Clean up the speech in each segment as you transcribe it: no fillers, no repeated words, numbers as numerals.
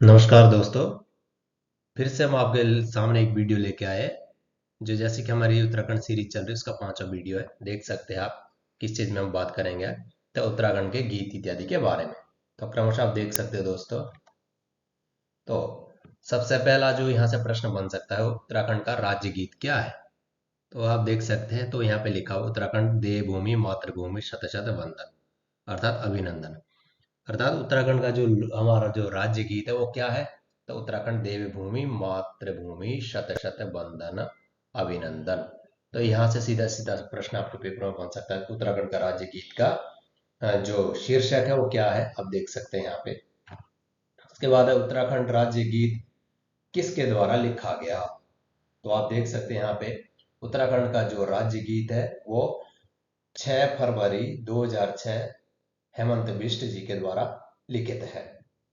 नमस्कार दोस्तों। फिर से हम आपके सामने एक वीडियो लेके आए जो जैसे कि हमारी उत्तराखंड सीरीज चल रही है उसका 5वां वीडियो है। देख सकते हैं आप किस चीज़ में हम बात करेंगे तो उत्तराखंड के गीत इत्यादि के बारे में। तो क्रमशः आप देख सकते हो दोस्तों। तो सबसे पहला जो यहाँ से प्रश्न बन सकता है उत्तराखंड का राज्य गीत क्या है। तो आप देख सकते हैं तो यहाँ पे लिखा हुआ उत्तराखंड देवभूमि मातृभूमि शत शत वंदन अर्थात अभिनंदन। अर्थात उत्तराखंड का जो हमारा जो राज्य गीत है वो क्या है। तो उत्तराखंड देवभूमि मातृभूमि शत शत वंदन अभिनंदन। तो यहाँ से सीधा सीधा प्रश्न आपके पेपर में बन सकता है उत्तराखंड का राज्य गीत का जो शीर्षक है वो क्या है आप देख सकते हैं यहाँ पे। उसके बाद है उत्तराखंड राज्य गीत किसके द्वारा लिखा गया। तो आप देख सकते हैं यहाँ पे उत्तराखंड का जो राज्य गीत है वो 6 फरवरी 2006 हेमंत बिष्ट जी के द्वारा लिखित है।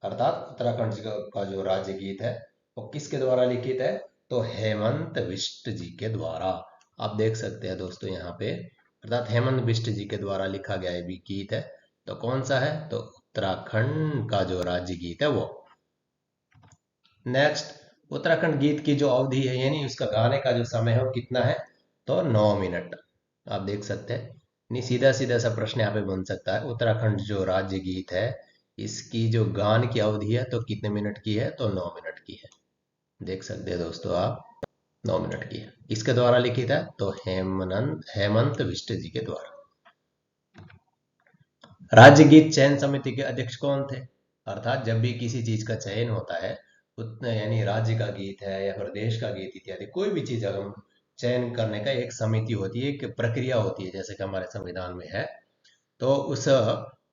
अर्थात उत्तराखंड का जो राज्य गीत है वो किसके द्वारा लिखित है। तो हेमंत बिष्ट जी के द्वारा। आप देख सकते हैं दोस्तों यहाँ पे अर्थात हेमंत बिष्ट जी के द्वारा लिखा गया भी गीत है। तो कौन सा है तो उत्तराखंड का जो राज्य गीत है वो। नेक्स्ट उत्तराखंड गीत की जो अवधि है यानी उसका गाने का जो समय है वो कितना है। तो 9 मिनट। आप देख सकते हैं नहीं सीधा सीधा सा प्रश्न यहाँ पे बन सकता है उत्तराखंड जो राज्य गीत है इसकी जो गान की अवधि है तो कितने मिनट की है तो 9 मिनट की है। देख सकते हैं दोस्तों आप 9 मिनट की है। किसके द्वारा लिखित है तो हेमंत बिष्ट जी के द्वारा। राज्य गीत चयन समिति के अध्यक्ष कौन थे। अर्थात जब भी किसी चीज का चयन होता है यानी राज्य का गीत है या फिर देश का गीत इत्यादि कोई भी चीज अगर हम चयन करने का एक समिति होती है एक प्रक्रिया होती है जैसे कि हमारे संविधान में है। तो उस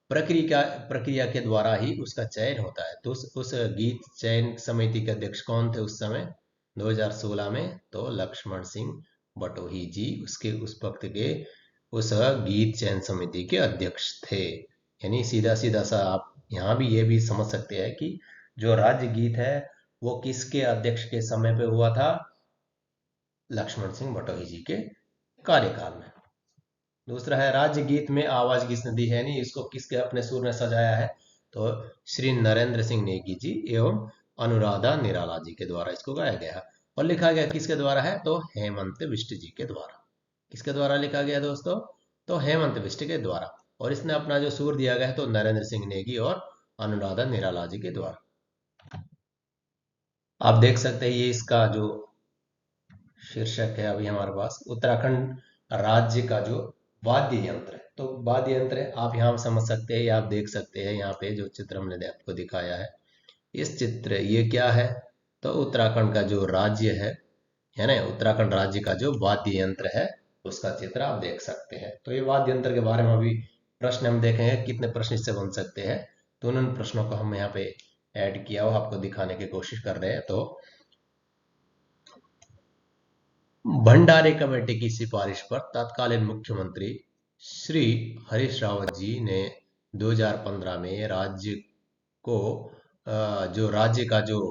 प्रक्रिया के द्वारा ही उसका चयन होता है। तो उस गीत चयन समिति के अध्यक्ष कौन थे उस समय 2016 में तो लक्ष्मण सिंह बटोही जी उसके उस वक्त के उस गीत चयन समिति के अध्यक्ष थे। यानी सीधा सीधा सा आप यहाँ भी ये भी समझ सकते हैं कि जो राज्य गीत है वो किसके अध्यक्ष के समय पे हुआ था लक्ष्मण सिंह बटोही जी के कार्यकाल में। दूसरा है राज्य गीत में आवाज किसने दी है नहीं इसको किसके अपने सुर ने सजाया है। तो श्री नरेंद्र सिंह नेगी जी एवं अनुराधा निराला जी के द्वारा इसको गाया गया है। और लिखा गया किसके द्वारा है तो हेमंत बिष्ट जी के द्वारा। किसके द्वारा लिखा गया दोस्तों तो हेमंत बिष्ट के द्वारा। और इसने अपना जो सुर दिया गया है तो नरेंद्र सिंह नेगी और अनुराधा निराला जी के द्वारा। आप देख सकते हैं ये इसका जो शीर्षक है अभी हमारे पास उत्तराखंड राज्य का जो वाद्य यंत्र है। तो वाद्य यंत्र है आप यहाँ समझ सकते हैं या आप देख सकते हैं यहाँ पे जो चित्र हमने आपको दिखाया है इस चित्र ये क्या है। तो उत्तराखंड का जो राज्य है ना उत्तराखंड राज्य का जो वाद्य यंत्र है उसका चित्र आप देख सकते हैं। तो ये वाद्य यंत्र के बारे में अभी प्रश्न हम देखेंगे कितने प्रश्न इससे बन सकते हैं। तो उन प्रश्नों को हम यहाँ पे ऐड किया हुआ आपको दिखाने की कोशिश कर रहे हैं। तो भंडारे कमेटी की सिफारिश पर तत्कालीन मुख्यमंत्री श्री हरीश रावत जी ने 2015 में राज्य को जो राज्य का जो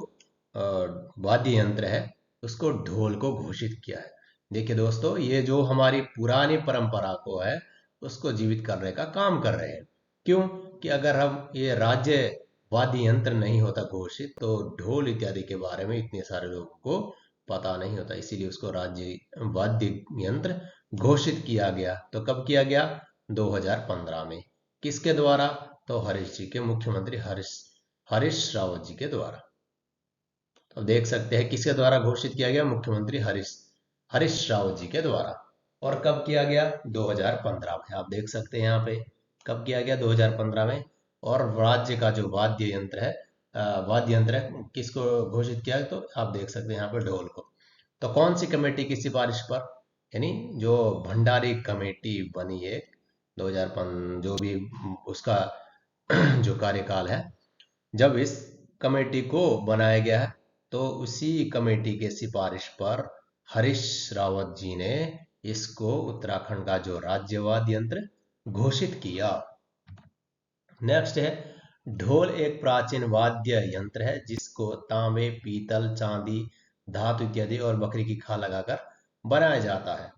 वाद्य यंत्र है उसको ढोल को घोषित किया है। देखिए दोस्तों ये जो हमारी पुरानी परंपरा को है उसको जीवित करने का काम कर रहे हैं। क्यों कि अगर हम ये राज्य वाद्य यंत्र नहीं होता घोषित तो ढोल इत्यादि के बारे में इतने सारे लोगों को पता नहीं होता इसीलिए उसको राज्य वाद्य यंत्र घोषित किया गया। तो कब किया गया 2015 में। किसके द्वारा तो हरीश जी के मुख्यमंत्री हरीश हरीश रावत जी के द्वारा। तो देख सकते हैं किसके द्वारा घोषित किया गया मुख्यमंत्री हरीश हरीश रावत जी के द्वारा। और कब किया गया 2015 में। आप देख सकते हैं यहाँ पे कब किया गया 2015 में। और राज्य का जो वाद्य यंत्र है वाद्य यंत्र है किसको घोषित किया तो आप देख सकते हैं यहाँ पे ढोल को। तो कौन सी कमेटी की सिफारिश पर यानी जो भंडारी कमेटी बनी है 2005 जो भी उसका जो कार्यकाल है जब इस कमेटी को बनाया गया है तो उसी कमेटी के सिफारिश पर हरीश रावत जी ने इसको उत्तराखंड का जो राज्यवाद यंत्र घोषित किया। नेक्स्ट है ढोल एक प्राचीन वाद्य यंत्र है जिसको तांबे पीतल चांदी धातु इत्यादि और बकरी की खाल लगाकर बनाया जाता है।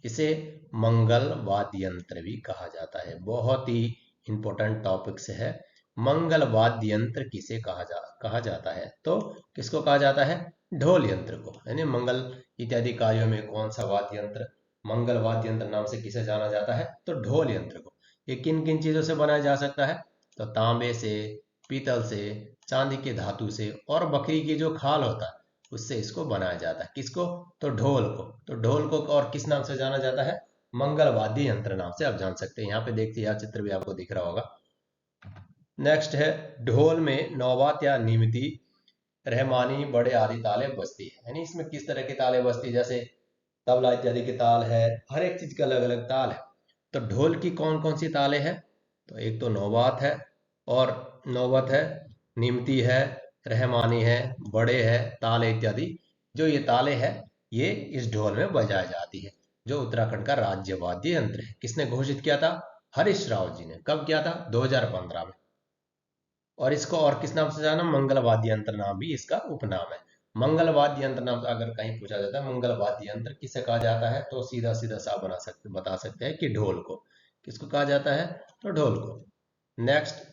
इसे मंगल वाद्य यंत्र भी कहा जाता है। बहुत ही इंपॉर्टेंट टॉपिक्स है मंगल वाद्य यंत्र किसे कहा जाता है? तो किसको कहा जाता है? ढोल यंत्र को। यानी मंगल इत्यादि कार्यों में कौन सा वाद्य यंत्र मंगल वाद्य यंत्र नाम से किसे जाना जाता है? तो ढोल यंत्र को। ये किन किन चीजों से बनाया जा सकता है? तो तांबे से, पीतल से, चांदी के धातु से और बकरी की जो खाल होता है उससे इसको बनाया जाता है। किसको? तो ढोल को। तो ढोल को और किस नाम से जाना जाता है? मंगल वाद्य यंत्र नाम से आप जान सकते हैं। यहाँ पे देखिए, यह चित्र भी आपको दिख रहा होगा। नेक्स्ट है, ढोल में नौबात या निमिति, रहमानी, बड़े आदि ताले बजती है। यानी इसमें किस तरह की ताले बजती है? जैसे तबला इत्यादि के ताल है, हर एक चीज का अलग अलग ताल है। तो ढोल की कौन कौन सी ताले हैं? तो एक तो नौबात है, और नौबत है, निमती है, रहमानी है, बड़े है, ताले इत्यादि। जो ये ताले हैं ये इस ढोल में बजाई जाती है, जो उत्तराखंड का राज्य वाद्य यंत्र है। किसने घोषित किया था? हरीश रावत जी ने। कब किया था? 2015 में। और इसको और किस नाम से जाना? मंगल वाद्य यंत्र नाम भी इसका उपनाम है। मंगल वाद्य यंत्र नाम से अगर कहीं पूछा जाता है मंगल वाद्य यंत्र किसे कहा जाता है, तो सीधा सीधा सा बता सकते हैं कि ढोल को। किसको कहा जाता है? तो ढोल को। नेक्स्ट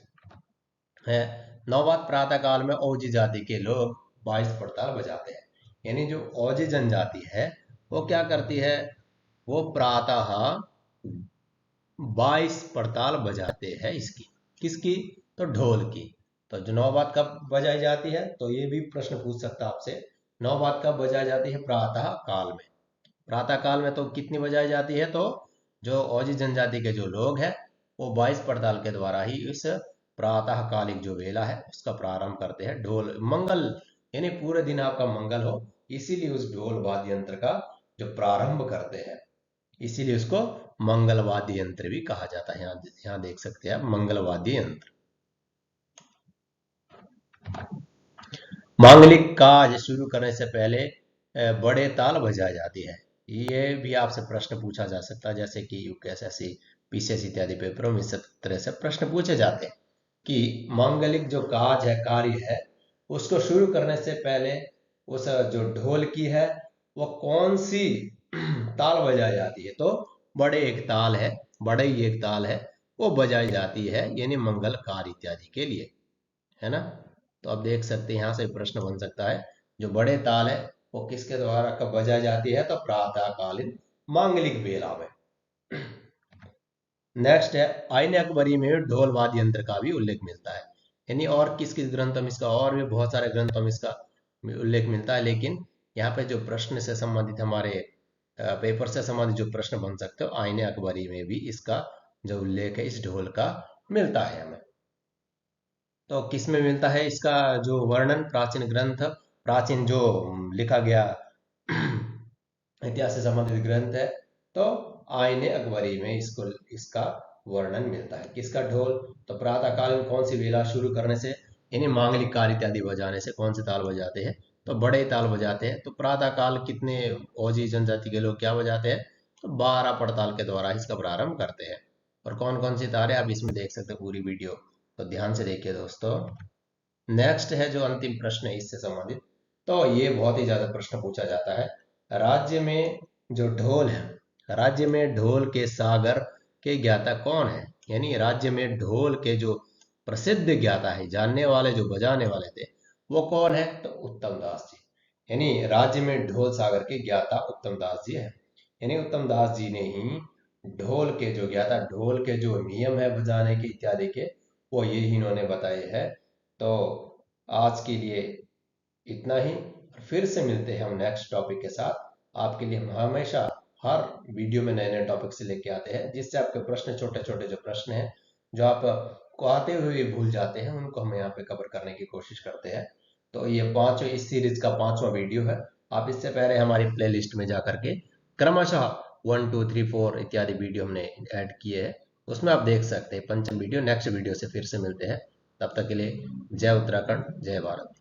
है, नौबात प्रातः काल में ओजी जाति के लोग 22 पड़ताल बजाते हैं। यानी जो ओजी जनजाति है वो क्या करती है? वो प्रातः 22 पड़ताल बजाते हैं इसकी। किसकी? तो ढोल की। तो जो नौबात कब बजाई जाती है, तो ये भी प्रश्न पूछ सकता है आपसे। नौबात कब बजाई जाती है? प्रातः काल में। प्रातः काल में तो कितनी बजाई जाती है? तो जो ओजी जनजाति के जो लोग हैं वो 22 पड़ताल के द्वारा ही इस प्रातः कालिक जो वेला है उसका प्रारंभ करते हैं। ढोल मंगल, यानी पूरे दिन आपका मंगल हो, इसीलिए उस ढोल वाद्य यंत्र का जो प्रारंभ करते हैं, इसीलिए उसको मंगल वाद्य यंत्र भी कहा जाता है। यहाँ देख सकते हैं आप, मंगल वाद्य यंत्र। मांगलिक काज शुरू करने से पहले बड़े ताल बजाई जाती है। ये भी आपसे प्रश्न पूछा जा सकता है, जैसे कि यूपीएससी, पीसीएस इत्यादि पेपरों में इस तरह से प्रश्न पूछे जाते हैं कि मांगलिक जो काज है, कार्य है, उसको शुरू करने से पहले उस जो ढोल की है वो कौन सी ताल बजाई जाती है? तो बड़े एक ताल है, बड़े ही एक ताल है, वो बजाई जाती है, यानी मंगल कार्य इत्यादि के लिए, है ना। तो आप देख सकते हैं, यहाँ से प्रश्न बन सकता है, जो बड़े ताल है वो किसके द्वारा कब बजाई जाती है? तो प्रातःकालीन मांगलिक बेला में। नेक्स्ट है, आईने अकबरी में ढोल वाद्य यंत्र का भी उल्लेख मिलता है। यानी और किस किस ग्रंथों में इसका, और भी बहुत सारे ग्रंथों में इसका उल्लेख मिलता है, लेकिन यहाँ पे जो प्रश्न से संबंधित, हमारे पेपर से संबंधित जो प्रश्न बन सकते हो, आईने अकबरी में भी इसका जो उल्लेख है इस ढोल का मिलता है हमें। तो किस में मिलता है इसका जो वर्णन? प्राचीन ग्रंथ, प्राचीन जो लिखा गया इतिहास से संबंधित ग्रंथ है, तो आईने अकबरी में इसको इसका वर्णन मिलता है। किसका? ढोल। तो प्रातःकालीन कौन सी वेला शुरू करने से, यानी मांगलिक कार्य इत्यादि बजाने से कौन से ताल बजाते हैं? तो बड़े ताल बजाते हैं। तो प्रातःकाल कितने ओजी जनजाति के लोग क्या बजाते हैं? तो 12 पड़ताल के द्वारा इसका प्रारंभ करते हैं। और कौन कौन सी ताल है आप इसमें देख सकते हो पूरी वीडियो, तो ध्यान से देखिए दोस्तों। नेक्स्ट है जो अंतिम प्रश्न है इससे संबंधित, तो ये बहुत ही ज्यादा प्रश्न पूछा जाता है। राज्य में जो ढोल है, राज्य में ढोल के सागर के ज्ञाता कौन है? यानी राज्य में ढोल के जो प्रसिद्ध ज्ञाता है, जानने वाले, जो बजाने वाले थे, वो कौन है? तो उत्तम दास जी। यानी राज्य में ढोल सागर के ज्ञाता उत्तम दास जी है। यानी उत्तम दास जी ने ही ढोल के जो ज्ञाता, ढोल के जो नियम है बजाने के इत्यादि के, वो ये ही इन्होंने बताए हैं। तो आज के लिए इतना ही। फिर से मिलते हैं हम नेक्स्ट टॉपिक के साथ। आपके लिए हम हमेशा हर वीडियो में नए नए टॉपिक से लेके आते हैं, जिससे आपके प्रश्न, छोटे छोटे जो प्रश्न हैं जो आप को आते हुए भूल जाते हैं, उनको हम यहाँ पे कवर करने की कोशिश करते हैं। तो ये पांचों, इस सीरीज का 5वां वीडियो है। आप इससे पहले हमारी प्ले लिस्ट में जा करके क्रमशः 1 2 3 4 इत्यादि वीडियो हमने ऐड किए हैं, उसमें आप देख सकते हैं। पंचम वीडियो, नेक्स्ट वीडियो से फिर से मिलते हैं। तब तक के लिए जय उत्तराखंड, जय भारत।